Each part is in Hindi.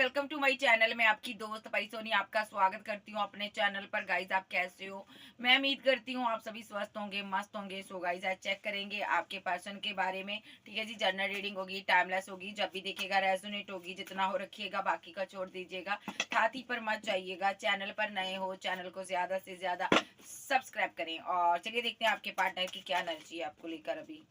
Welcome to my channel. मैं आपकी दोस्त भाई सोनी आपका स्वागत करती हूँ अपने चैनल पर। गाइज आप कैसे हो? मैं उम्मीद करती हूँ आप सभी स्वस्थ होंगे, मस्त होंगे। सो गाइज आज चेक करेंगे आपके पर्सन के बारे में। ठीक है जी, जनरल रीडिंग होगी, टाइमलेस होगी। जब भी देखिएगा रेजोनेट होगी, जितना हो रखिएगा, बाकी का छोड़ दीजिएगा। हाथी पर मत जाइएगा। चैनल पर नए हो, चैनल को ज्यादा से ज्यादा सब्सक्राइब करें। और चलिए देखते हैं आपके पार्टनर की क्या एनर्जी है आपको लेकर अभी।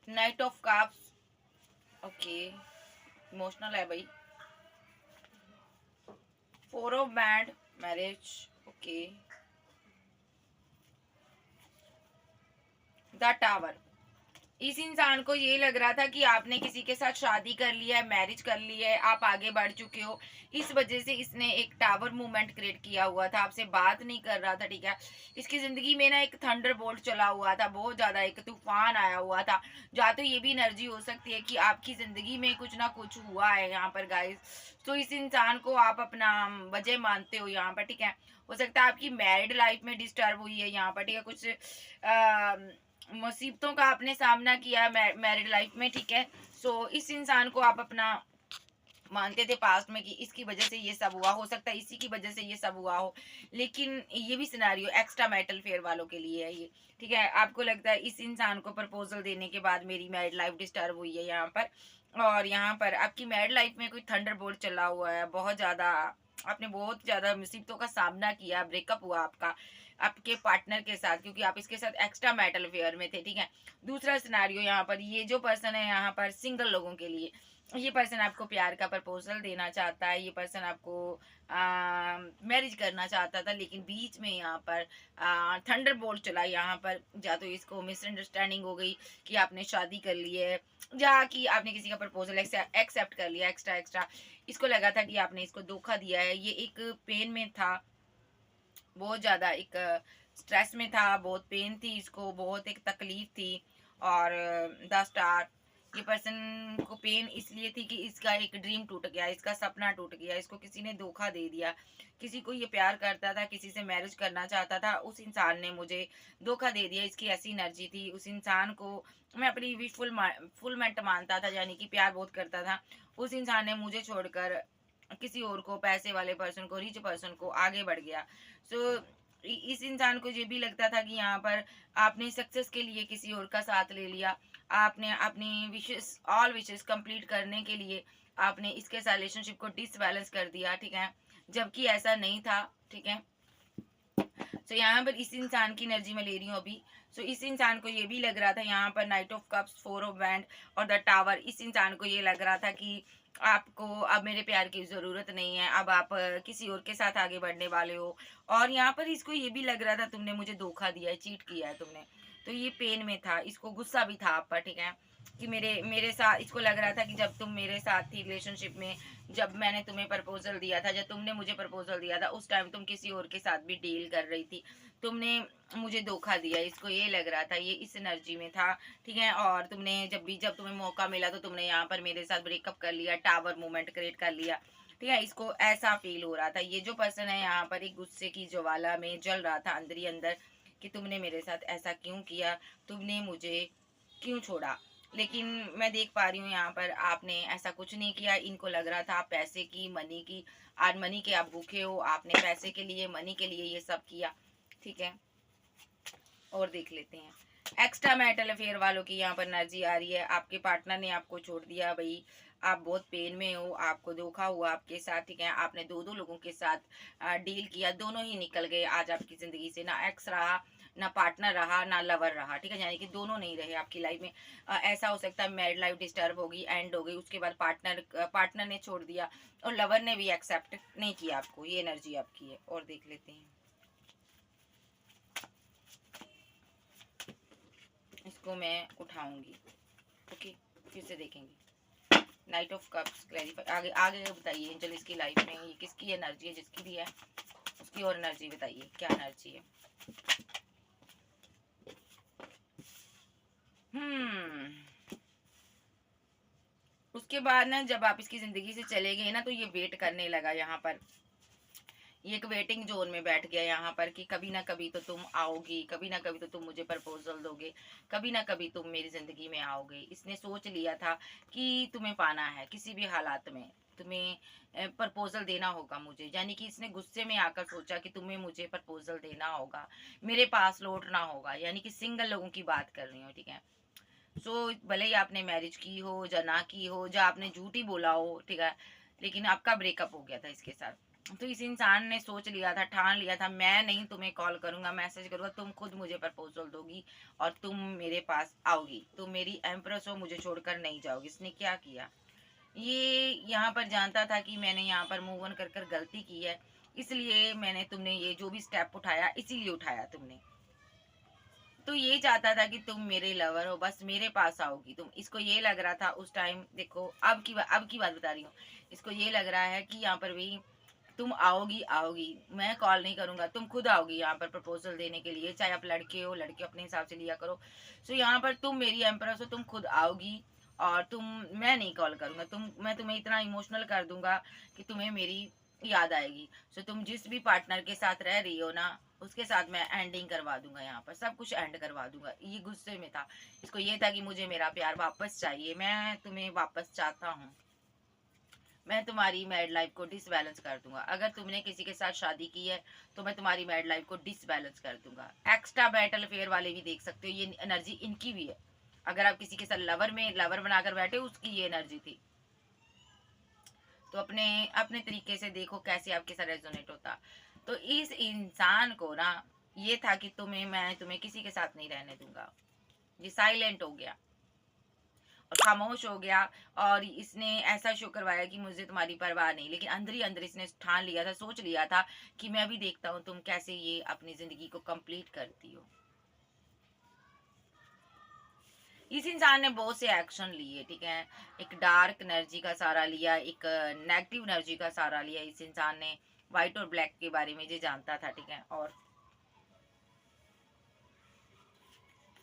Night of cups, okay, emotional है भाई। Four of band, marriage, okay. The tower, इस इंसान को ये लग रहा था कि आपने किसी के साथ शादी कर लिया है, मैरिज कर ली है, आप आगे बढ़ चुके हो। इस वजह से इसने एक टावर मूवमेंट क्रिएट किया हुआ था, आपसे बात नहीं कर रहा था। ठीक है, इसकी जिंदगी में ना एक थंडर बोल्ट चला हुआ था, बहुत ज्यादा एक तूफान आया हुआ था। या तो ये भी एनर्जी हो सकती है कि आपकी जिंदगी में कुछ ना कुछ हुआ है यहाँ पर गाइस। तो इस इंसान को आप अपना वजह मानते हो यहाँ पर। ठीक है, हो सकता है आपकी मैरिड लाइफ में डिस्टर्ब हुई है यहाँ पर। ठीक है, कुछ मुसीबतों का आपने सामना किया मैरिड लाइफ में। ठीक है, सो इस इंसान को आप अपना मानते थे पास्ट में कि इसकी वजह से ये सब हुआ, हो सकता है इसी की वजह से ये सब हुआ हो। लेकिन ये भी सिनारियो एक्स्ट्रा मैटल फेयर वालों के लिए है ये। ठीक है, आपको लगता है इस इंसान को प्रपोजल देने के बाद मेरी मैरिड लाइफ डिस्टर्ब हुई है यहाँ पर। और यहाँ पर आपकी मैरिड लाइफ में कोई थंडर बोल्ट चला हुआ है, बहुत ज्यादा आपने बहुत ज्यादा मुसीबतों का सामना किया, ब्रेकअप हुआ आपका आपके पार्टनर के साथ, क्योंकि आप इसके साथ एक्स्ट्रा मैटल फेयर में थे। ठीक है, दूसरा सिनारियो यहाँ पर ये जो पर्सन है यहाँ पर सिंगल लोगों के लिए, ये पर्सन आपको प्यार का प्रपोजल देना चाहता है। ये पर्सन आपको मैरिज करना चाहता था, लेकिन बीच में यहाँ पर थंडर बोल्ट चला यहाँ पर। या तो इसको मिसअंडरस्टैंडिंग हो गई कि आपने शादी कर ली है, या कि आपने किसी का प्रपोजल एक्सेप्ट कर लिया एक्स्ट्रा एक्स्ट्रा। इसको लगा था कि आपने इसको धोखा दिया है। ये एक पेन में था, बहुत ज़्यादा एक स्ट्रेस में था, बहुत पेन थी इसको, बहुत एक तकलीफ थी। और द स्टार, ये पर्सन को पेन इसलिए थी कि इसका एक ड्रीम टूट गया, इसका सपना टूट गया, इसको किसी ने धोखा दे दिया। किसी को ये प्यार करता था, किसी से मैरिज करना चाहता था, उस इंसान ने मुझे धोखा दे दिया। इसकी ऐसी एनर्जी थी। उस इंसान को मैं अपनी विश फुलमेंट मानता था, यानी कि प्यार बहुत करता था। उस इंसान ने मुझे छोड़कर किसी और को, पैसे वाले पर्सन को, रिच पर्सन को आगे बढ़ गया। सो इस इंसान को ये भी लगता था कि यहाँ पर आपने सक्सेस के लिए किसी और का साथ ले लिया। आपने अपनी विशेस, ऑल विशेस कंप्लीट करने के लिए आपने इसके साथ रिलेशनशिप को डिसबैलेंस कर दिया। ठीक है, जबकि ऐसा नहीं था। ठीक है, तो यहाँ पर इस इंसान की एनर्जी में ले रही हूँ अभी। सो इस इंसान को ये भी लग रहा था यहाँ पर night of cups, four of band और द टावर। इस इंसान को ये लग रहा था कि आपको अब मेरे प्यार की जरूरत नहीं है, अब आप किसी और के साथ आगे बढ़ने वाले हो। और यहाँ पर इसको ये भी लग रहा था तुमने मुझे धोखा दिया है, चीट किया है तुमने। तो ये पेन में था, इसको गुस्सा भी था आप पर। ठीक है, कि मेरे मेरे साथ, इसको लग रहा था कि जब तुम मेरे साथ थी रिलेशनशिप में, जब मैंने तुम्हें प्रपोजल दिया था, जब तुमने मुझे प्रपोजल दिया था, उस टाइम तुम किसी और के साथ भी डील कर रही थी, तुमने मुझे धोखा दिया। इसको ये लग रहा था, ये इस एनर्जी में था। ठीक है, और तुमने जब तुम्हें मौका मिला तो तुमने यहाँ पर मेरे साथ ब्रेकअप कर लिया, टावर मूवमेंट क्रिएट कर लिया। ठीक है, इसको ऐसा फील हो रहा था। ये जो पर्सन है यहाँ पर एक गुस्से की ज्वाला में जल रहा था अंदर ही अंदर कि तुमने मेरे साथ ऐसा क्यों किया, तुमने मुझे क्यों छोड़ा। लेकिन मैं देख पा रही हूँ यहाँ पर आपने ऐसा कुछ नहीं किया। इनको लग रहा था पैसे की, मनी की, आज मनी के आप भूखे हो, आपने पैसे के लिए, मनी के लिए ये सब किया। ठीक है, और देख लेते हैं एक्स्ट्रा मैरिटल अफेयर वालों की यहाँ पर एनर्जी आ रही है। आपके पार्टनर ने आपको छोड़ दिया भाई, आप बहुत पेन में हो, आपको धोखा हुआ आपके साथ। ठीक है, आपने दो दो लोगों के साथ डील किया, दोनों ही निकल गए आज आपकी जिंदगी से। ना एक्स रहा, ना पार्टनर रहा, ना लवर रहा। ठीक है, यानी कि दोनों नहीं रहे आपकी लाइफ में। ऐसा हो सकता है मैरिड लाइफ डिस्टर्ब होगी, एंड हो गई, उसके बाद पार्टनर ने छोड़ दिया और लवर ने भी एक्सेप्ट नहीं किया आपको। ये एनर्जी आपकी है, और देख लेते हैं इसको मैं उठाऊंगी। ओके, फिर से देखेंगे नाइट ऑफ कप्स, क्लैरिफाई। आगे आगे बताइए एंजल, इसकी लाइफ में ये किसकी एनर्जी है, जिसकी भी है उसकी और एनर्जी बताइए, क्या एनर्जी है। उसके बाद ना जब आप इसकी जिंदगी से चले गए ना, तो ये वेट करने लगा यहाँ पर ये एक वेटिंग जोन में बैठ गया यहाँ पर कि कभी ना कभी तो तुम आओगी, कभी ना कभी तो तुम मुझे प्रपोजल दोगे, कभी ना कभी तुम मेरी ज़िंदगी में आओगे। इसने सोच लिया था कि तुम्हें पाना है किसी भी हालात में, तुम्हें प्रपोजल देना होगा मुझे। यानी कि इसने गुस्से में आकर सोचा कि तुम्हें मुझे प्रपोजल देना होगा, मेरे पास लौटना होगा। यानी कि सिंगल लोगों की बात कर रही हूँ, ठीक है। सो भले ही आपने मैरिज की हो या ना की हो, या आपने झूठ ही बोला हो, ठीक है, लेकिन आपका ब्रेकअप हो गया था इसके साथ। तो इस इंसान ने सोच लिया था, ठान लिया था, मैं नहीं तुम्हें कॉल करूंगा, मैसेज करूंगा, तुम खुद मुझे प्रपोजल दोगी और तुम मेरे पास आओगी, तुम मेरी एम्प्रेस हो, मुझे छोड़कर नहीं जाओगी। इसने क्या किया, ये यहाँ पर जानता था कि मैंने यहाँ पर मूव ऑन कर कर गलती की है, इसलिए मैंने तुमने ये जो भी स्टेप उठाया इसीलिए उठाया तुमने। तो ये चाहता था कि तुम मेरे लवर हो, बस मेरे पास आओगी तुम। इसको ये लग रहा था उस टाइम, देखो अब की बात बता रही हूँ, इसको ये लग रहा है कि यहाँ पर भी तुम आओगी आओगी, मैं कॉल नहीं करूंगा, तुम खुद आओगी यहाँ पर प्रपोजल देने के लिए। चाहे आप लड़के हो, लड़के अपने हिसाब से लिया करो। सो यहाँ पर तुम मेरी एम्प्रेस हो, तुम खुद आओगी और मैं नहीं कॉल करूंगा, मैं तुम्हें इतना इमोशनल कर दूंगा कि तुम्हें मेरी याद आएगी। सो तुम जिस भी पार्टनर के साथ रह रही हो ना, उसके साथ मैं एंडिंग करवा दूंगा, यहाँ पर सब कुछ एंड करवा दूंगा। ये गुस्से में था, इसको ये था कि मुझे मेरा प्यार वापस चाहिए, मैं तुम्हें वापस चाहता हूँ, मैं तुम्हारी मैरिड लाइफ को डिसबैलेंस कर दूंगा। अगर तुमने किसी के साथ शादी की है तो मैं तुम्हारी मैरिड लाइफ को डिसबैलेंस कर दूंगा। एक्स्ट्रा बैटल फेयर वाले भी देख सकते हो, ये एनर्जी इनकी भी है। अगर आप किसी के साथ लवर बनाकर बैठे, उसकी ये एनर्जी थी। तो अपने अपने तरीके से देखो कैसे आपके साथ रेजोनेट होता। तो इस इंसान को ना ये था कि मैं तुम्हें किसी के साथ नहीं रहने दूंगा। ये साइलेंट हो गया और खामोश हो गया, और इसने ऐसा शो करवाया कि मुझे तुम्हारी परवाह नहीं, लेकिन अंदर ही अंदर इसने ठान लिया था, सोच लिया था कि मैं भी देखता हूँ तुम कैसे ये अपनी जिंदगी को कंप्लीट करती हो। इस इंसान ने बहुत से एक्शन लिए, ठीक है। एक डार्क एनर्जी का सहारा लिया, एक नेगेटिव एनर्जी का सहारा लिया। इस इंसान ने व्हाइट और ब्लैक के बारे में जो जानता था, ठीक है, और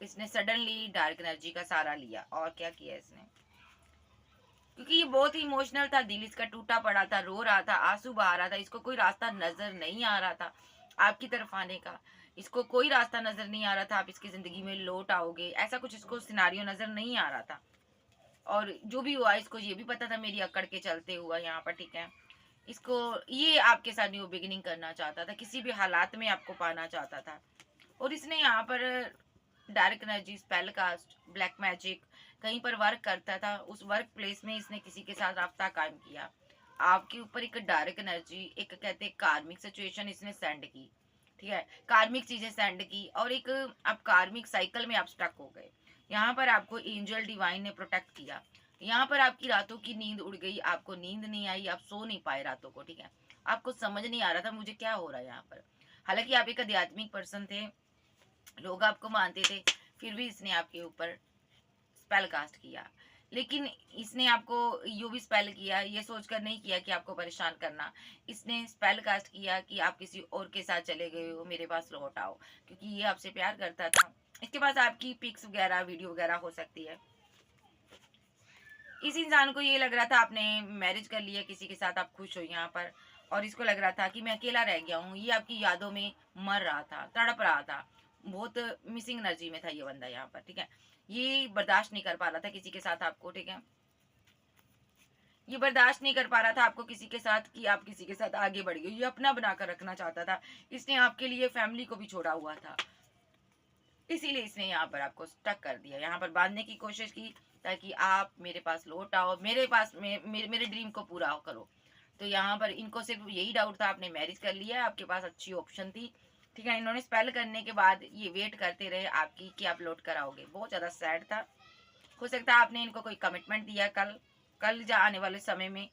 इसने सडनली डार्क एनर्जी का सहारा लिया। और क्या किया इसने, क्योंकि ये बहुत ही इमोशनल था, दिल इसका टूटा पड़ा था, रो रहा था, आंसू बहा रहा था, इसको कोई रास्ता नजर नहीं आ रहा था आपकी तरफ आने का। इसको कोई रास्ता नजर नहीं आ रहा था, आप इसकी जिंदगी में लौट आओगे, ऐसा कुछ इसको सिनारियो नजर नहीं आ रहा था। और जो भी हुआ, इसको ये भी पता था मेरी अकड़ के चलते हुआ यहाँ पर, ठीक है। इसको ये आपके साथ न्यू बिगिनिंग करना चाहता था, किसी भी हालात में आपको पाना चाहता था। और इसने यहाँ पर dark energy, spell cast, black magic कहीं पर वर्क करता था, उस वर्क प्लेस में इसने किसी के साथ राब्ता कायम किया। आपके ऊपर एक डार्क एनर्जी, एक कहते हैं कार्मिक सिचुएशन इसने सेंड की, ठीक है, कार्मिक चीजें सेंड की, और एक आप कार्मिक साइकिल में आप स्टक हो गए। यहाँ पर आपको एंजल डिवाइन ने प्रोटेक्ट किया। यहाँ पर आपकी रातों की नींद उड़ गई, आपको नींद नहीं आई, आप सो नहीं पाए रातों को, ठीक है। आपको समझ नहीं आ रहा था मुझे क्या हो रहा है यहाँ पर। हालांकि आप एक आध्यात्मिक पर्सन थे, लोग आपको मानते थे, फिर भी इसने आपके ऊपर स्पेल कास्ट किया। लेकिन इसने आपको जो भी स्पेल किया, ये सोचकर नहीं किया कि आपको परेशान करना। इसने स्पेल कास्ट किया कि आप किसी और के साथ चले गए हो, मेरे पास लौट आओ, क्योंकि ये आपसे प्यार करता था। इसके पास आपकी पिक्स वगैरह, वीडियो वगैरह हो सकती है। इस इंसान को ये लग रहा था आपने मैरिज कर लिया किसी के साथ, आप खुश हो यहाँ पर, और इसको लग रहा था कि मैं अकेला रह गया हूँ। ये आपकी यादों में मर रहा था, तड़प रहा था, बहुत मिसिंग एनर्जी में था ये बंदा यहाँ पर, ठीक है। ये बर्दाश्त नहीं कर पा रहा था किसी के साथ आपको, ठीक है। ये बर्दाश्त नहीं कर पा रहा था आपको किसी के साथ, कि आप किसी के साथ आगे बढ़ गए। ये अपना बनाकर रखना चाहता था, इसने आपके लिए फैमिली को भी छोड़ा हुआ था, इसीलिए इसने यहाँ पर आपको स्टक कर दिया, यहाँ पर बांधने की कोशिश की, ताकि आप मेरे पास लौट आओ, मेरे पास मेरे ड्रीम को पूरा करो। तो यहाँ पर इनको सिर्फ यही डाउट था, आपने मैरिज कर लिया, आपके पास अच्छी ऑप्शन थी, ठीक है। इन्होंने स्पेल करने के बाद ये वेट करते रहे आपकी कि आप लौट कर आओगे। बहुत ज़्यादा सैड था। हो सकता है आपने इनको कोई कमिटमेंट दिया कल कल या आने वाले समय में,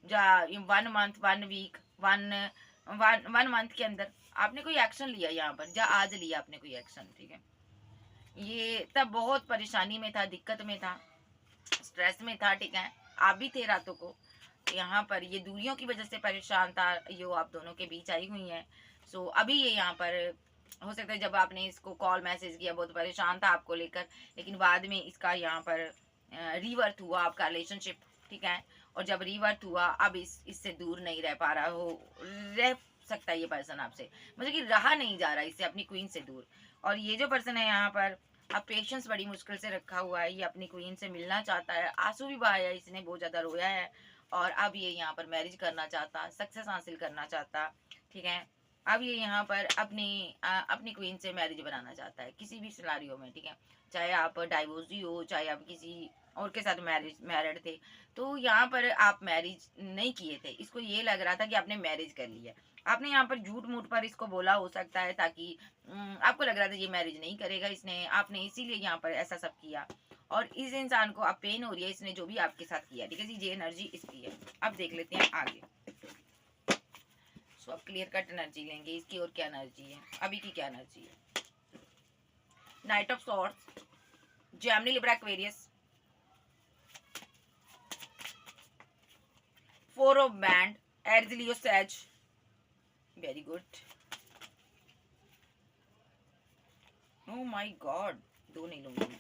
या 1 मंथ, 1 वीक, वन मंथ के अंदर आपने कोई एक्शन लिया यहाँ पर, या आज लिया आपने कोई एक्शन, ठीक है। ये तब बहुत परेशानी में था, दिक्कत में था, स्ट्रेस में था, ठीक है। आप भी थे रातों को यहाँ पर, ये दूरियों की वजह से परेशान था, यो आप दोनों के बीच आई हुई है। सो अभी ये यहाँ पर हो सकता है जब आपने इसको कॉल मैसेज किया बहुत परेशान था आपको लेकर, लेकिन बाद में इसका यहाँ पर रीवर्थ हुआ आपका रिलेशनशिप, ठीक है। और जब रीवर्थ हुआ, अब इससे दूर नहीं रह पा रहा हो, रह सकता है ये पर्सन आपसे, मतलब कि रहा नहीं जा रहा इससे अपनी क्वीन से दूर। और ये जो पर्सन है यहाँ पर, अब पेशेंस बड़ी मुश्किल से रखा हुआ है, ये अपनी क्वीन से मिलना चाहता है, आंसू भी बहाया है इसने, बहुत ज़्यादा रोया है। और अब ये यहाँ पर मैरिज करना चाहता, सक्सेस हासिल करना चाहता, ठीक है। अब ये यहाँ पर अपनी क्वीन से मैरिज बनाना चाहता है किसी भी सिनारियो में, ठीक है। चाहे आप डाइवोर्सी हो, चाहे आप किसी और के साथ मैरिड थे, तो यहाँ पर आप मैरिज नहीं किए थे, इसको ये लग रहा था कि आपने मैरिज कर ली है। आपने यहाँ पर झूठ मूठ पर इसको बोला हो सकता है, ताकि आपको लग रहा था ये मैरिज नहीं करेगा इसने, आपने इसीलिए यहाँ पर ऐसा सब किया। और इस इंसान को अब पेन हो रही है इसने जो भी आपके साथ किया, ठीक है जी। ये एनर्जी इसकी है। अब देख लेते हैं आगे। सो अब क्लियर कट एनर्जी लेंगे इसकी, और क्या एनर्जी है अभी की, क्या एनर्जी है। Knight of swords, Gemini, Libra, Aquarius, four of बैंड, Aries, Leo, Sag, very good. Oh my god, दो नहीं लूंगी मैं।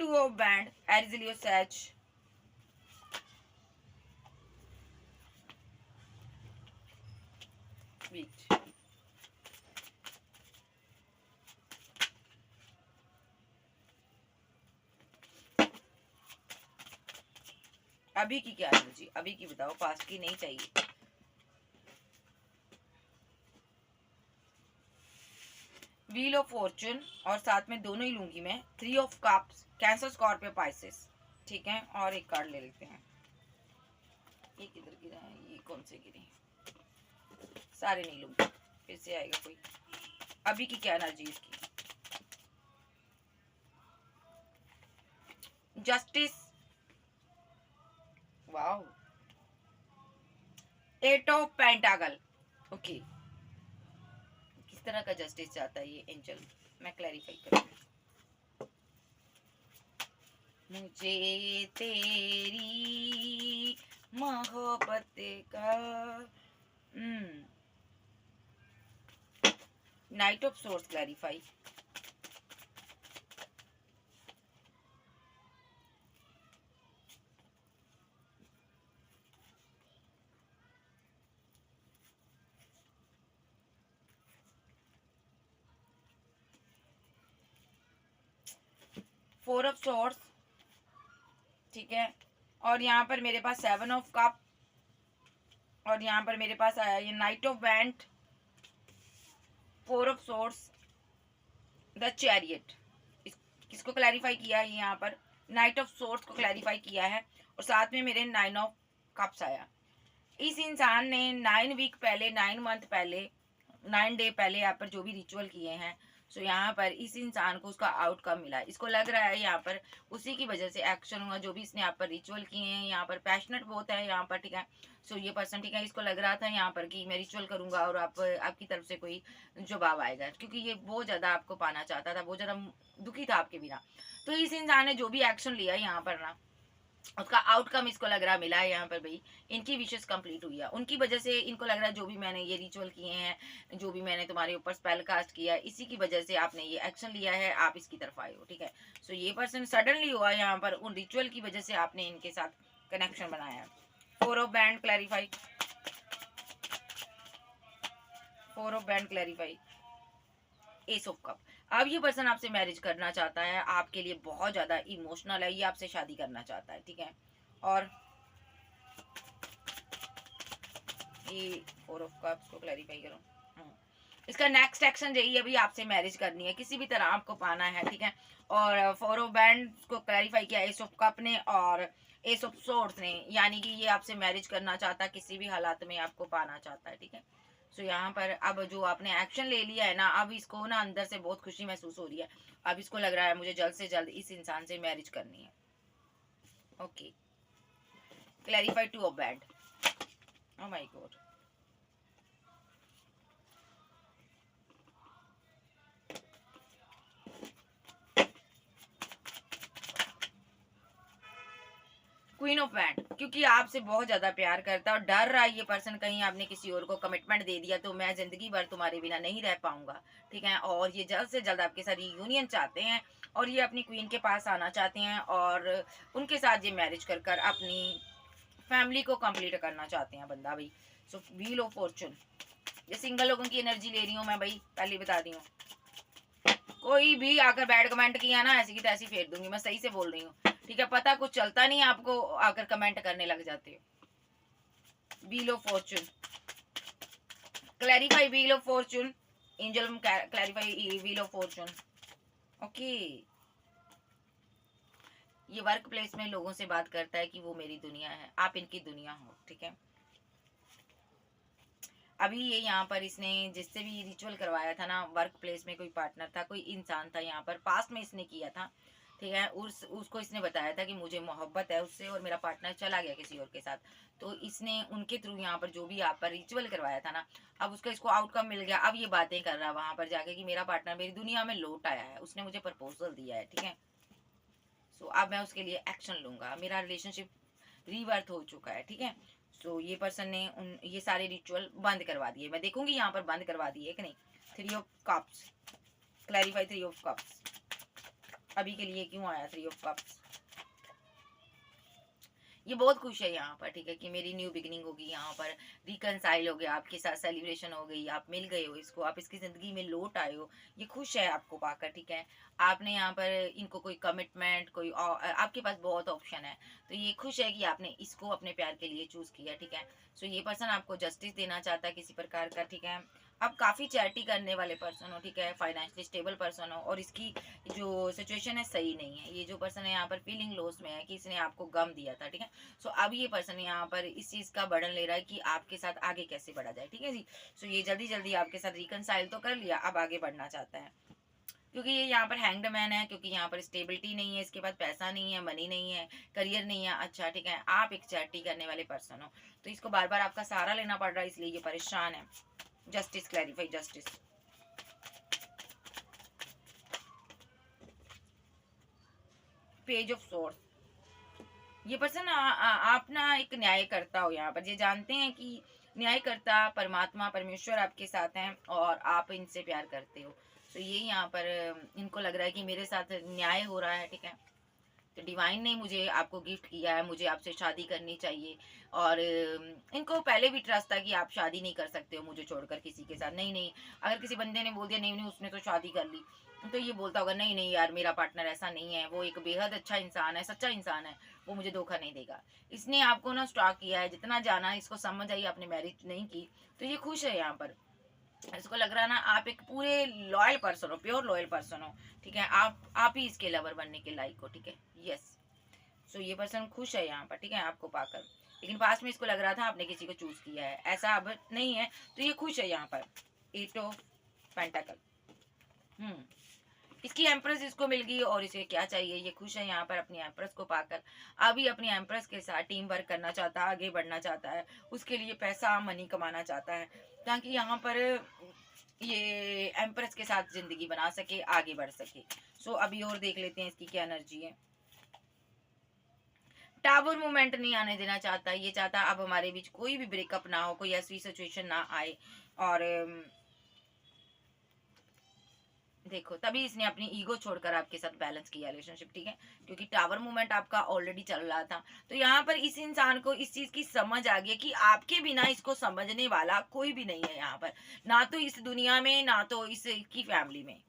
टू ऑफ बैंड, एरीज, लियो, सैज, स्वीट। अभी की क्या एनर्जी, अभी की बताओ, पास्ट की नहीं चाहिए। व्हील ऑफ फॉर्चून, और साथ में दोनों ही लूंगी मैं। Three of cups, cancer, Scorpio, Pisces, ठीक है। और एक कार्ड ले लेते हैं। ये किधर गिरा है, ये कौन से गिरे, सारे नहीं लूंगी, फिर से आएगा कोई। अभी की क्या एनर्जी इसकी। Justice, wow, eight of pentacle, okay. किस तरह का जस्टिस चाहता है ये एंजल, मैं क्लैरिफाई करूँ। मुझे तेरी मोहब्बत का, night of source, clarify. Four of source, ठीक है। और यहाँ पर मेरे पास सेवन ऑफ कप, और यहाँ पर मेरे पास आया ये night of band, four of source, the chariot. किसको क्लैरिफाई किया है यहाँ पर, नाइट ऑफ सोर्स को क्लैरिफाई किया है। और साथ में मेरे 9 ऑफ कप्स आया। इस इंसान ने 9 वीक पहले, 9 मंथ पहले, 9 डे पहले यहाँ पर जो भी रिचुअल किए हैं, सो यहाँ पर इस इंसान को उसका आउटकम मिला। इसको लग रहा है यहाँ पर उसी की वजह से एक्शन हुआ, जो भी इसने यहाँ पर रिचुअल किए हैं। यहाँ पर पैशनेट बहुत है यहाँ पर, ठीक है। सो ये पर्सन, ठीक है, इसको लग रहा था यहाँ पर कि मैं रिचुअल करूंगा और आपकी तरफ से कोई जवाब आएगा, क्योंकि ये बहुत ज़्यादा आपको पाना चाहता था, बहुत ज़्यादा दुखी था आपके बिना। तो इस इंसान ने जो भी एक्शन लिया यहाँ पर ना, उसका आउटकम इसको लग रहा मिला है यहाँ पर भाई। इनकी विशेष कंप्लीट हुई है, उनकी वजह से इनको लग रहा है जो भी मैंने ये रिचुअल किए हैं, जो भी मैंने तुम्हारे ऊपर स्पेल कास्ट किया है, इसी की वजह से आपने ये एक्शन लिया है, आप इसकी तरफ आए हो, ठीक है। सो ये पर्सन सडनली हुआ यहाँ पर, उन रिचुअल की वजह से आपने इनके साथ कनेक्शन बनाया है। Four of band, clarify. Four of band, clarify. S of cup. अब ये पर्सन आपसे मैरिज करना चाहता है, आपके लिए बहुत ज़्यादा इमोशनल है, ये आपसे शादी करना चाहता है, ठीक है। और ये फोर ऑफ कप्स को क्लैरिफाई करो। इसका नेक्स्ट एक्शन यही अभी आपसे मैरिज करनी है, किसी भी तरह आपको पाना है, ठीक है। और फोर ऑफ बैंड को क्लैरिफाई किया एस ऑफ कप ने और एस ऑफ सोर्ड्स ने, यानी कि ये आपसे मैरिज करना चाहता है, किसी भी हालात में आपको पाना चाहता है, ठीक है। सो यहाँ पर अब जो आपने एक्शन ले लिया है ना, अब इसको ना अंदर से बहुत खुशी महसूस हो रही है। अब इसको लग रहा है मुझे जल्द से जल्द इस इंसान से मैरिज करनी है। Okay, clarify to of band. Oh my God, queen of band. क्योंकि आपसे बहुत ज्यादा प्यार करता है और डर रहा है ये पर्सन, कहीं आपने किसी और को कमिटमेंट दे दिया तो मैं जिंदगी भर तुम्हारे बिना नहीं रह पाऊंगा, ठीक है। और ये जल्द से जल्द आपके साथ यूनियन चाहते हैं, और ये अपनी क्वीन के पास आना चाहते हैं, और उनके साथ ये मैरिज कर कर अपनी फैमिली को कंप्लीट करना चाहते हैं बंदा भाई। सो व्हील ऑफ फॉर्चून, ये सिंगल लोगों की एनर्जी ले रही हूँ मैं भाई, पहले बता दी हूँ। कोई भी आकर बैड कमेंट किया ना, ऐसी की तैसी फेर दूंगी, मैं सही से बोल रही हूँ, ठीक है। पता कुछ चलता नहीं, आपको आकर कमेंट करने लग जाते हो। Wheel of Fortune, clarify wheel of Fortune, angel clarify wheel of Fortune. Okay, ये वर्क प्लेस में लोगों से बात करता है कि वो मेरी दुनिया है, आप इनकी दुनिया हो, ठीक है। अभी ये यहाँ पर इसने जिससे भी रिचुअल करवाया था ना, वर्क प्लेस में कोई पार्टनर था, कोई इंसान था यहाँ पर, पास्ट में इसने किया था, ठीक है। उसको इसने बताया था कि मुझे मोहब्बत है उससे और मेरा पार्टनर चला गया किसी और के साथ, तो इसने उनके थ्रू यहाँ पर जो भी यहाँ पर रिचुअल करवाया था ना, अब उसका इसको आउटकम मिल गया। अब ये बातें कर रहा है वहां पर जाके कि मेरा पार्टनर मेरी दुनिया में लौट आया है, उसने मुझे प्रपोजल दिया है, ठीक है। सो अब मैं उसके लिए एक्शन लूंगा, मेरा रिलेशनशिप रीबर्थ हो चुका है, ठीक है। सो ये पर्सन ने ये सारे रिचुअल बंद करवा दिए, मैं देखूंगी यहाँ पर बंद करवा दिए कि नहीं। 3 of cups, clarify 3 of cups, अभी के लिए क्यों आया 3 ऑफ कप्स। ये बहुत खुश है यहाँ पर, ठीक है, कि मेरी न्यू बिगिनिंग होगी, यहाँ पर रिकनसाइल हो गया, आपके साथ सेलिब्रेशन हो गई, आप मिल गए हो इसको, आप इसकी जिंदगी में लौट आए हो, ये खुश है आपको पाकर, ठीक है। आपने यहाँ पर इनको कोई कमिटमेंट, कोई आपके पास बहुत ऑप्शन है, तो ये खुश है कि आपने इसको अपने प्यार के लिए चूज किया, ठीक है। सो ये पर्सन आपको जस्टिस देना चाहता है किसी प्रकार का, ठीक है। आप काफी चैरिटी करने वाले पर्सन हो, ठीक है, फाइनेंशियली स्टेबल पर्सन हो, और इसकी जो सिचुएशन है सही नहीं है। ये जो पर्सन है यहाँ पर फीलिंग लॉस में है कि इसने आपको गम दिया था, ठीक है। सो अब ये पर्सन यहाँ पर इस चीज का बर्डन ले रहा है कि आपके साथ आगे कैसे बढ़ा जाए, ठीक है जी। सो ये जल्दी जल्दी आपके साथ रिकनसाइल तो कर लिया, अब आगे बढ़ना चाहता है, क्योंकि ये यहाँ पर हैंग्ड मैन है, क्योंकि यहाँ पर स्टेबिलिटी नहीं है, इसके पास पैसा नहीं है, मनी नहीं है, करियर नहीं है, अच्छा, ठीक है। आप एक चैरिटी करने वाले पर्सन हो, तो इसको बार बार आपका सहारा लेना पड़ रहा है, इसलिए ये परेशान है। Justice, clarify justice. Page of source, ये पर्सन आप ना एक न्यायकर्ता हो यहाँ पर, ये जानते हैं कि न्यायकर्ता परमात्मा परमेश्वर आपके साथ हैं और आप इनसे प्यार करते हो। तो ये यहाँ पर इनको लग रहा है कि मेरे साथ न्याय हो रहा है, ठीक है। तो डिवाइन ने मुझे आपको गिफ्ट किया है, मुझे आपसे शादी करनी चाहिए, और इनको पहले भी ट्रस्ट था कि आप शादी नहीं कर सकते हो मुझे छोड़कर किसी के साथ। नहीं नहीं, अगर किसी बंदे ने बोल दिया नहीं नहीं उसने तो शादी कर ली, तो ये बोलता होगा नहीं नहीं यार मेरा पार्टनर ऐसा नहीं है, वो एक बेहद अच्छा इंसान है, सच्चा इंसान है, वो मुझे धोखा नहीं देगा। इसने आपको ना स्टॉक किया है, जितना जाना इसको समझ आई, आपने मैरिज नहीं की, तो ये खुश है यहाँ पर। इसको लग रहा ना आप एक पूरे लॉयल पर्सन हो, प्योर लॉयल पर्सन हो, ठीक है। आप ही इसके लवर बनने के लायक हो, ठीक है। यस, सो ये पर्सन खुश है यहाँ पर, ठीक है, आपको पाकर। लेकिन पास में इसको लग रहा था आपने किसी को चूज किया है, ऐसा अब नहीं है, तो ये खुश है यहाँ पर। 8 ऑफ पेंटाकल, इसकी एम्प्रेस इसको मिल गई, और इसे क्या चाहिए, ये खुश है यहाँ पर अपनी एम्प्रेस को पाकर। अभी अपनी एम्प्रेस के साथ टीम वर्क करना चाहता है, आगे बढ़ना चाहता है, उसके लिए पैसा मनी कमाना चाहता है, ताकि यहाँ पर ये एम्प्रेस के साथ जिंदगी बना सके, आगे बढ़ सके। सो अभी और देख लेते हैं इसकी क्या एनर्जी है। टावर मूवमेंट नहीं आने देना चाहता, ये चाहता अब हमारे बीच कोई भी ब्रेकअप ना हो, कोई ऐसी सिचुएशन ना आए, और देखो तभी इसने अपनी ईगो छोड़कर आपके साथ बैलेंस किया रिलेशनशिप, ठीक है, क्योंकि टावर मूवमेंट आपका ऑलरेडी चल रहा था। तो यहाँ पर इस इंसान को इस चीज की समझ आ गई कि आपके बिना इसको समझने वाला कोई भी नहीं है यहाँ पर, ना तो इस दुनिया में, ना तो इसकी फैमिली में।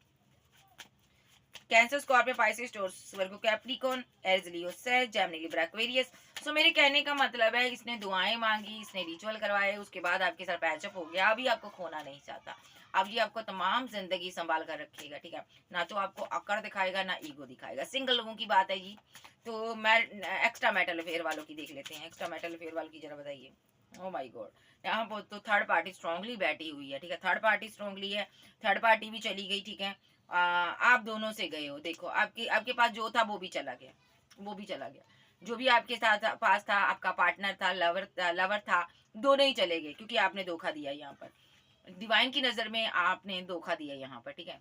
कैंसर, स्कॉर्पियो, पाइसेस, टॉरस, वर्गो, कैप्रिकॉर्न, एरीज, लियो, सेज, जेमिनी, लिब्रा, एक्वेरियस। सो मेरे कहने का मतलब है इसने दुआएं मांगी, इसने रिचुअल करवाए, उसके बाद आपके साथ पैचअप हो गया, अभी आपको खोना नहीं चाहता, अब ये आपको तमाम जिंदगी संभाल कर रखेगा, ठीक है। ना तो आपको अकड़ दिखाएगा, ना ईगो दिखाएगा। सिंगल लोगों की बात है जी, तो मैं एक्स्ट्रा मेटल अफेयर वालों की देख लेते हैं। एक्स्ट्रा मेटल अफेयर वालों की जरा बताइए। ओ माय गॉड, यहाँ पर तो थर्ड पार्टी स्ट्रांगली बैठी हुई है, ठीक है, थर्ड पार्टी स्ट्रांगली है, थर्ड पार्टी भी चली गई, ठीक है। आप दोनों से गए हो, देखो आपके आपके पास जो था वो भी चला गया, वो भी चला गया, जो भी आपके साथ पास था, आपका पार्टनर था, लवर था, दोनों ही चले गए, क्योंकि आपने धोखा दिया यहाँ पर। डिवाइन की नजर में आपने धोखा दिया यहाँ पर, ठीक है।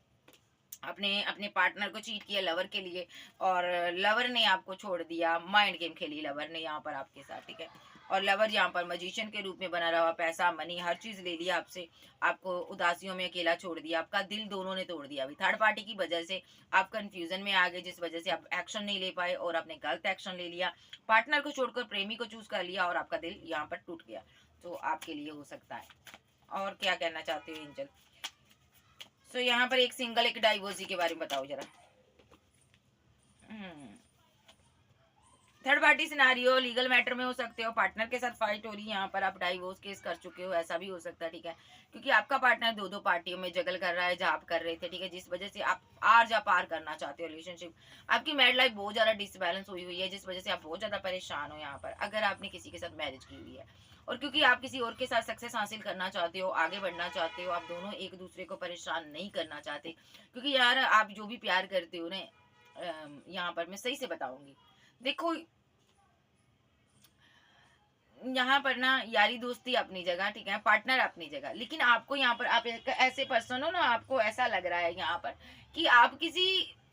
आपने अपने पार्टनर को चीट किया लवर के लिए, और लवर ने आपको छोड़ दिया, माइंड गेम खेली लवर ने यहाँ पर आपके साथ, ठीक है। और लवर यहाँ पर मैजिशियन के रूप में बना रहा, पैसा मनी हर चीज ले लिया आपसे, आपको उदासियों में अकेला छोड़ दिया, आपका दिल दोनों ने तोड़ दिया। अभी थर्ड पार्टी की वजह से आप कंफ्यूजन में आ गए, जिस वजह से आप एक्शन नहीं ले पाए और आपने गलत एक्शन ले लिया, पार्टनर को छोड़कर प्रेमी को चूज कर लिया और आपका दिल यहाँ पर टूट गया। तो आपके लिए हो सकता है। और क्या कहना चाहते हो एंजल? सो यहाँ पर एक सिंगल एक डाइवोर्सी के बारे में बताओ जरा। Third party scenario legal matter में हो सकते हो, पार्टनर के साथ फाइट हो रही है, यहाँ पर आप डाइवोर्स केस कर चुके हो, ऐसा भी हो सकता है, ठीक है, क्योंकि आपका पार्टनर दो दो पार्टियों में जगल कर रहा है, जहाँ आप कर रहे थे, ठीक है, जिस वजह से आप आर जा पार करना चाहते हो रिलेशनशिप। आपकी मैरिड लाइफ बहुत ज्यादा डिसबैलेंस हुई हुई है, जिस वजह से आप बहुत ज्यादा परेशान हो यहाँ पर, अगर आपने किसी के साथ मैरिज की हुई है, और क्योंकि आप किसी और के साथ सक्सेस हासिल करना चाहते हो, आगे बढ़ना चाहते हो, आप दोनों एक दूसरे को परेशान नहीं करना चाहते, क्योंकि यार आप जो भी प्यार करते हो ना, यहाँ पर मैं सही से बताऊंगी, देखो यहाँ पर ना यारी दोस्ती अपनी जगह, ठीक है, पार्टनर अपनी जगह, लेकिन आपको यहाँ पर आप एक ऐसे पर्सन हो ना, आपको ऐसा लग रहा है यहाँ पर कि आप किसी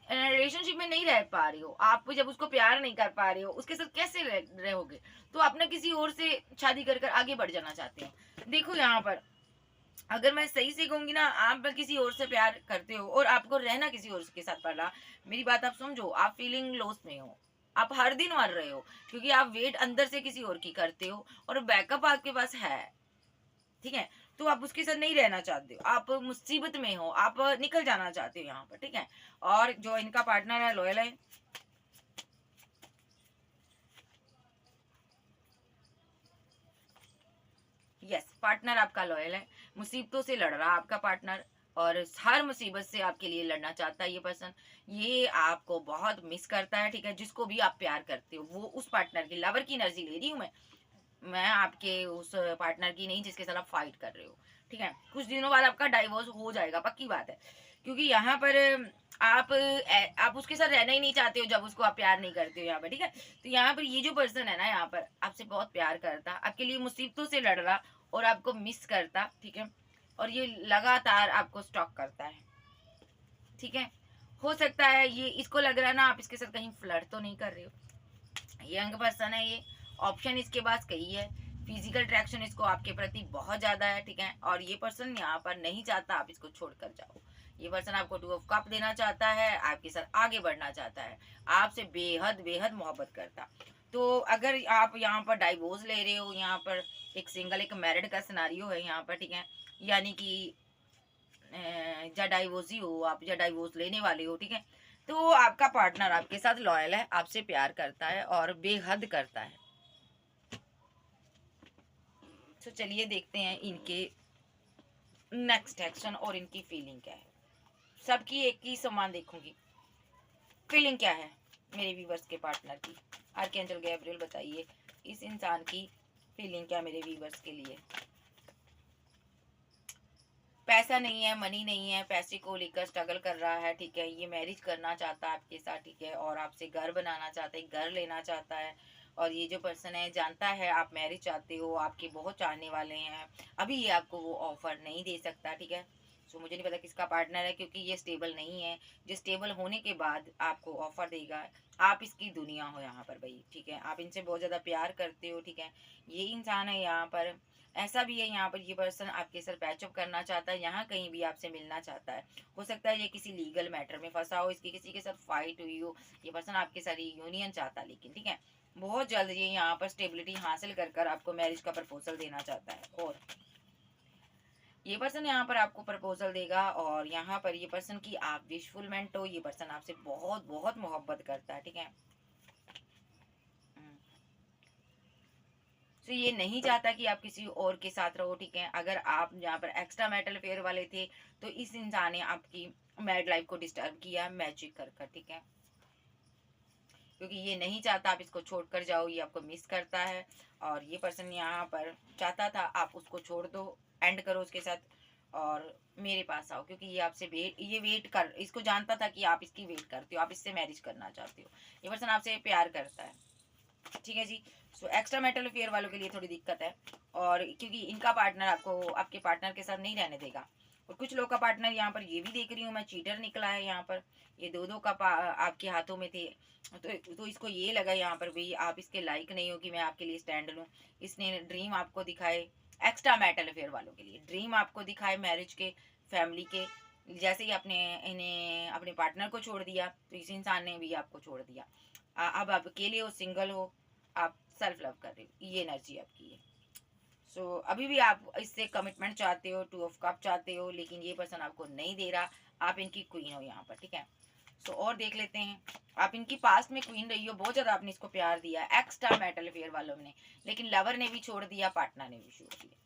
रिलेशनशिप में नहीं रह पा रहे हो, आप जब उसको प्यार नहीं कर पा रहे हो, उसके साथ कैसे रहोगे? तो आप ना किसी और से शादी कर आगे बढ़ जाना चाहते हो। देखो यहाँ पर अगर मैं सही से कहूंगी ना, आप किसी और से प्यार करते हो और आपको रहना किसी और के साथ पड़ रहा, मेरी बात आप समझो, आप फीलिंग लॉस में हो, आप हर दिन मर रहे हो, क्योंकि आप वेट अंदर से किसी और की करते हो और बैकअप आपके पास है, ठीक है, तो आप उसके साथ नहीं रहना चाहते हो, आप मुसीबत में हो, आप निकल जाना चाहते हो यहाँ पर, ठीक है। और जो इनका पार्टनर है लॉयल है, यस, पार्टनर आपका लॉयल है, मुसीबतों से लड़ रहा आपका पार्टनर, और हर मुसीबत से आपके लिए लड़ना चाहता है ये पर्सन, ये आपको बहुत मिस करता है, ठीक है, जिसको भी आप प्यार करते हो, वो उस पार्टनर की लवर की एनर्जी ले रही हूँ मैं आपके उस पार्टनर की नहीं जिसके साथ आप फाइट कर रहे हो, ठीक है, कुछ दिनों बाद आपका डाइवोर्स हो जाएगा, पक्की बात है, क्योंकि यहाँ पर आप उसके साथ रहना ही नहीं चाहते हो जब उसको आप प्यार नहीं करते हो यहाँ पर, ठीक है। तो यहाँ पर ये जो पर्सन है ना, यहाँ पर आपसे बहुत प्यार करता, आपके लिए मुसीबतों से लड़ रहा और आपको मिस करता, ठीक है, और ये लगातार आपको स्टॉक करता है, ठीक है। हो सकता है ये इसको लग रहा है ना आप इसके साथ कहीं फ्लर्ट तो नहीं कर रहे हो, यंग पर्सन है ये, ऑप्शन इसके पास कही है, फिजिकल अट्रैक्शन इसको आपके प्रति बहुत ज्यादा है, ठीक है, और ये पर्सन यहाँ पर नहीं चाहता आप इसको छोड़कर जाओ, ये पर्सन आपको 2 ऑफ कप देना चाहता है, आपके साथ आगे बढ़ना चाहता है, आपसे बेहद बेहद मोहब्बत करता। तो अगर आप यहाँ पर डाइवोर्स ले रहे हो, यहाँ पर एक सिंगल एक मैरिड का सिनारियो है यहाँ पर, ठीक है, यानी कि या डाइवोर्स ही हो आप या डाइवोर्स लेने वाले हो, ठीक है, तो आपका पार्टनर आपके साथ लॉयल है, आपसे प्यार करता है और बेहद करता है। तो चलिए देखते हैं इनके नेक्स्ट एक्शन और इनकी फीलिंग क्या है। सबकी एक ही समान देखूंगी, फीलिंग क्या है मेरे व्यूवर्स के पार्टनर की। आर्कएंजल गैब्रियल बताइए इस इंसान की फीलिंग क्या मेरे व्यूवर्स के लिए। पैसा नहीं है, मनी नहीं है, पैसे को लेकर स्ट्रगल कर रहा है, ठीक है, ये मैरिज करना चाहता है आपके साथ, ठीक है, और आपसे घर बनाना चाहता है, घर लेना चाहता है, और ये जो पर्सन है जानता है आप मैरिज चाहते हो, आपके बहुत चाहने वाले हैं, अभी ये आपको वो ऑफर नहीं दे सकता, ठीक है। सो मुझे नहीं पता किसका पार्टनर है, क्योंकि ये स्टेबल नहीं है, जो स्टेबल होने के बाद आपको ऑफर देगा, आप इसकी दुनिया हो यहाँ पर भाई, ठीक है, आप इनसे बहुत ज़्यादा प्यार करते हो, ठीक है, ये इंसान है यहाँ पर, ऐसा भी है यहाँ पर ये पर्सन आपके साथ पैचअप करना चाहता है, यहाँ कहीं भी आपसे मिलना चाहता है, हो सकता है ये किसी लीगल मैटर में फंसा हो, इसकी किसी के साथ फाइट हुई हो, ये पर्सन आपके साथ यूनियन चाहता है, लेकिन ठीक है बहुत जल्द ये यहाँ पर स्टेबिलिटी हासिल कर आपको मैरिज का प्रपोजल देना चाहता है, और ये पर्सन यहाँ पर आपको प्रपोजल देगा, और यहाँ पर ये पर्सन की आप विशफुलमेंट हो, ये पर्सन आपसे बहुत बहुत मोहब्बत करता है, ठीक है। तो ये नहीं चाहता कि आप किसी और के साथ रहो, ठीक है, अगर आप यहाँ पर एक्स्ट्रा मैरिटल अफेयर वाले थे तो इस इंसान ने आपकी मैरिड लाइफ को डिस्टर्ब किया मैजिक कर, ठीक है, क्योंकि ये नहीं चाहता आप इसको छोड़कर जाओ, ये आपको मिस करता है, और ये पर्सन यहाँ पर चाहता था आप उसको छोड़ दो, एंड करो उसके साथ और मेरे पास आओ, क्योंकि ये आपसे वेट कर, इसको जानता था कि आप इसकी वेट करते हो, आप इससे मैरिज करना चाहते हो, ये पर्सन आपसे प्यार करता है, ठीक है जी। सो एक्स्ट्रा मैरिटल अफेयर वालों के लिए थोड़ी दिक्कत है, और क्योंकि इनका पार्टनर आपको आपके पार्टनर के साथ नहीं रहने देगा, और कुछ लोग का पार्टनर यहाँ पर ये भी देख रही हूँ मैं चीटर निकला है यहाँ पर, ये दो दो का आपके हाथों में थे, तो इसको ये लगा यहाँ पर भाई आप इसके लायक नहीं हो कि मैं आपके लिए स्टैंड लूँ। इसने ड्रीम आपको दिखाए, एक्स्ट्रा मैरिटल अफेयर वालों के लिए ड्रीम आपको दिखाए मैरिज के, फैमिली के। जैसे ही आपने इन्हें अपने पार्टनर को छोड़ दिया तो इस इंसान ने भी आपको छोड़ दिया। अब आप अकेले हो, सिंगल हो, आप सेल्फ लव कर रहे हो, ये एनर्जी आपकी है। सो अभी भी आप इससे कमिटमेंट चाहते हो, 2 ऑफ कप चाहते हो, लेकिन ये पर्सन आपको नहीं दे रहा। आप इनकी क्वीन हो यहाँ पर, ठीक है। सो और देख लेते हैं, आप इनकी पास्ट में क्वीन रही हो, बहुत ज्यादा आपने इसको प्यार दिया, एक्स्ट्रा मैरिटल अफेयर वालों ने, लेकिन लवर ने भी छोड़ दिया, पार्टनर ने भी छोड़ दिया।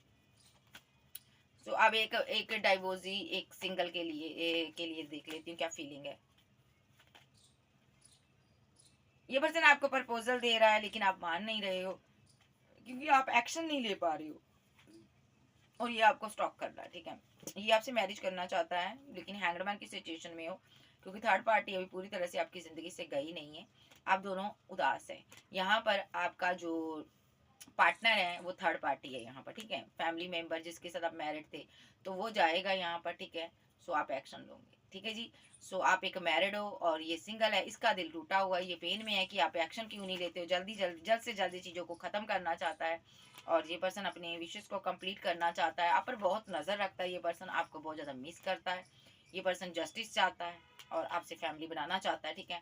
सो अब एक डाइवोर्सी एक सिंगल के लिए देख लेती हूँ क्या फीलिंग है। ये पर्सन आपको प्रपोजल दे रहा है लेकिन आप मान नहीं रहे हो क्योंकि आप एक्शन नहीं ले पा रहे हो, और ये आपको स्टॉक कर रहा है, ठीक है। ये आपसे मैरिज करना चाहता है लेकिन हैंगरमैन की सिचुएशन में हो, क्योंकि थर्ड पार्टी अभी पूरी तरह से आपकी जिंदगी से गई नहीं है। आप दोनों उदास हैं। यहाँ पर आपका जो पार्टनर है वो थर्ड पार्टी है यहाँ पर, ठीक है। फैमिली मेंबर जिसके साथ आप मैरिड थे तो वो जाएगा यहाँ पर, ठीक है। सो आप एक्शन लोगे, ठीक है जी। सो आप एक मैरिड हो और ये सिंगल है, इसका दिल टूटा हुआ है, ये पेन में है कि आप एक्शन क्यों नहीं लेते हो, जल्द से जल्दी चीज़ों को ख़त्म करना चाहता है, और ये पर्सन अपने विशेष को कंप्लीट करना चाहता है, आप पर बहुत नज़र रखता है। ये पर्सन आपको बहुत ज़्यादा मिस करता है, ये पर्सन जस्टिस चाहता है और आपसे फैमिली बनाना चाहता है, ठीक है।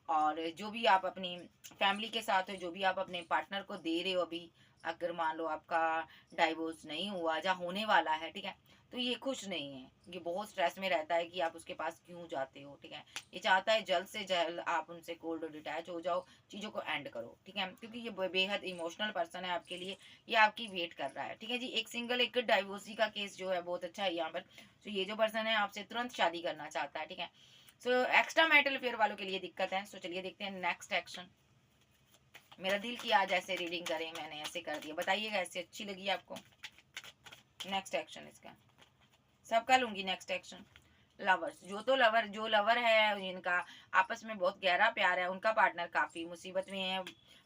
और जो भी आप अपनी फैमिली के साथ हो, जो भी आप अपने पार्टनर को दे रहे हो अभी, अगर मान लो आपका डाइवोर्स नहीं हुआ या होने वाला है, ठीक है, तो ये खुश नहीं है, ये बहुत स्ट्रेस में रहता है कि आप उसके पास क्यों जाते हो, ठीक है। ये चाहता है जल्द से जल्द आप उनसे कोल्ड और डिटैच हो जाओ, चीज़ों को एंड करो, ठीक है, क्योंकि ये बेहद इमोशनल पर्सन है आपके लिए, ये आपकी वेट कर रहा है, ठीक है जी। एक सिंगल एक डाइवोर्सी का केस जो है बहुत अच्छा है यहाँ पर। तो ये जो पर्सन है आपसे तुरंत शादी करना चाहता है, ठीक है। सो एक्स्ट्रा मैरिटल अफेयर वालों के लिए दिक्कत है। सो चलिए देखते हैं नेक्स्ट एक्शन। मेरा दिल किया आज ऐसे रीडिंग करें, मैंने ऐसे कर दिया, बताइएगा ऐसे अच्छी लगी आपको। नेक्स्ट एक्शन इसका सबका लूंगी। नेक्स्ट एक्शन लवर्स, जो लवर है जिनका आपस में बहुत गहरा प्यार है, उनका पार्टनर काफी मुसीबत में है,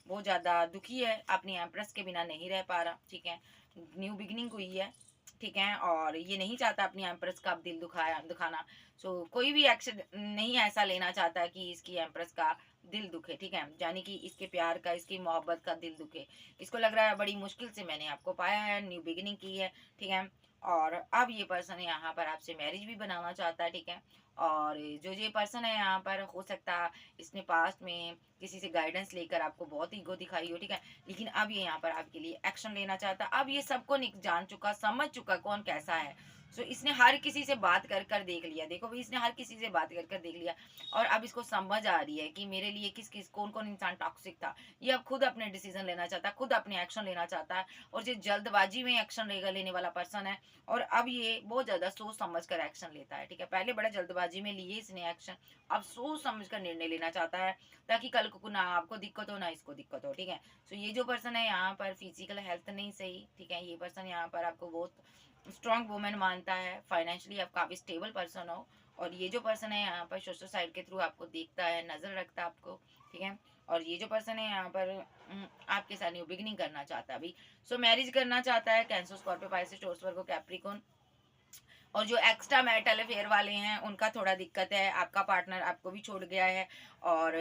बहुत ज्यादा दुखी है, अपनी एम्प्रेस के बिना नहीं रह पा रहा, ठीक है। न्यू बिगनिंग हुई है, ठीक है, और ये नहीं चाहता अपनी एम्प्रेस का दिल दुखाना। सो कोई भी एक्शन नहीं ऐसा लेना चाहता कि इसकी एम्प्रेस का दिल दुखे, ठीक है, यानी कि इसके प्यार का, इसकी मोहब्बत का दिल दुखे। इसको लग रहा है बड़ी मुश्किल से मैंने आपको पाया है, न्यू बिगिनिंग की है, ठीक है। और अब ये पर्सन यहाँ पर आपसे मैरिज भी बनाना चाहता है, ठीक है। और जो ये पर्सन है यहाँ पर, हो सकता है इसने पास्ट में किसी से गाइडेंस लेकर आपको बहुत ईगो दिखाई हो, ठीक है, लेकिन अब ये यहाँ पर आपके लिए एक्शन लेना चाहता है। अब ये सबको जान चुका, समझ चुका कौन कैसा है। सो इसने हर किसी से बात कर कर देख लिया, देखो भाई इसने हर किसी से बात कर कर देख लिया, और अब इसको समझ आ रही है कि मेरे लिए कौन कौन इंसान टॉक्सिक था। ये अब खुद अपने डिसीजन लेना चाहता है, खुद अपने एक्शन लेना चाहता है, और ये जल्दबाजी में एक्शन लेने वाला पर्सन है, और अब ये बहुत ज्यादा सोच समझ कर एक्शन लेता है, ठीक है। पहले बड़ा जल्दबाजी में लिए इसने एक्शन, अब सोच समझ कर निर्णय लेना चाहता है, ताकि कल को ना आपको दिक्कत हो ना इसको दिक्कत हो, ठीक है। सो ये जो पर्सन है यहाँ पर फिजिकल हेल्थ नहीं सही, ठीक है, ये पर्सन यहाँ पर आपको बहुत स्ट्रॉन्ग वुमेन मानता है, फाइनेंशियली आप काफी स्टेबल पर्सन हो, और ये जो पर्सन है यहाँ पर सोशल साइड के थ्रू आपको देखता है, नजर रखता है आपको, ठीक है। और ये जो पर्सन है यहाँ पर आपके साथ न्यू बिगिनिंग करना चाहता है अभी। सो मैरिज करना चाहता है, कैंसर, स्कॉर्पियो, पाइसेस, टॉरस, वर्गो, कैप्रिकॉर्न। और जो एक्स्ट्रा मैरिटल अफेयर वाले हैं उनका थोड़ा दिक्कत है, आपका पार्टनर आपको भी छोड़ गया है, और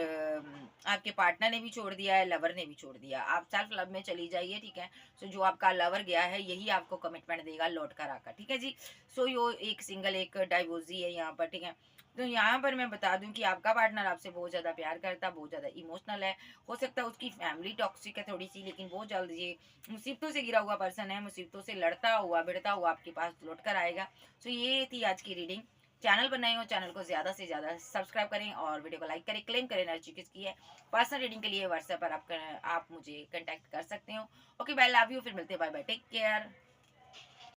आपके पार्टनर ने भी छोड़ दिया है, लवर ने भी छोड़ दिया, आप सेल्फ लव में चली जाइए, ठीक है। सो जो आपका लवर गया है यही आपको कमिटमेंट देगा लौट कर आकर, ठीक है जी। सो यो एक सिंगल एक डाइवोर्सी है यहाँ पर, ठीक है। तो यहाँ पर मैं बता दूं कि आपका पार्टनर आपसे बहुत ज़्यादा प्यार करता है, बहुत ज़्यादा इमोशनल है, हो सकता है उसकी फैमिली टॉक्सिक है थोड़ी सी, लेकिन बहुत जल्द ये मुसीबतों से गिरा हुआ पर्सन है, मुसीबतों से लड़ता हुआ भिड़ता हुआ आपके पास लौट कर आएगा। सो ये थी आज की रीडिंग। चैनल पर नए हो, चैनल को ज़्यादा से ज़्यादा सब्सक्राइब करें और वीडियो को लाइक करें। क्लेम करें एनर्जी किसकी है। पर्सनल रीडिंग के लिए व्हाट्सएप पर आप मुझे कंटेक्ट कर सकते हो। ओके बाय, लव यू, फिर मिलते हैं, बाय बाय, टेक केयर।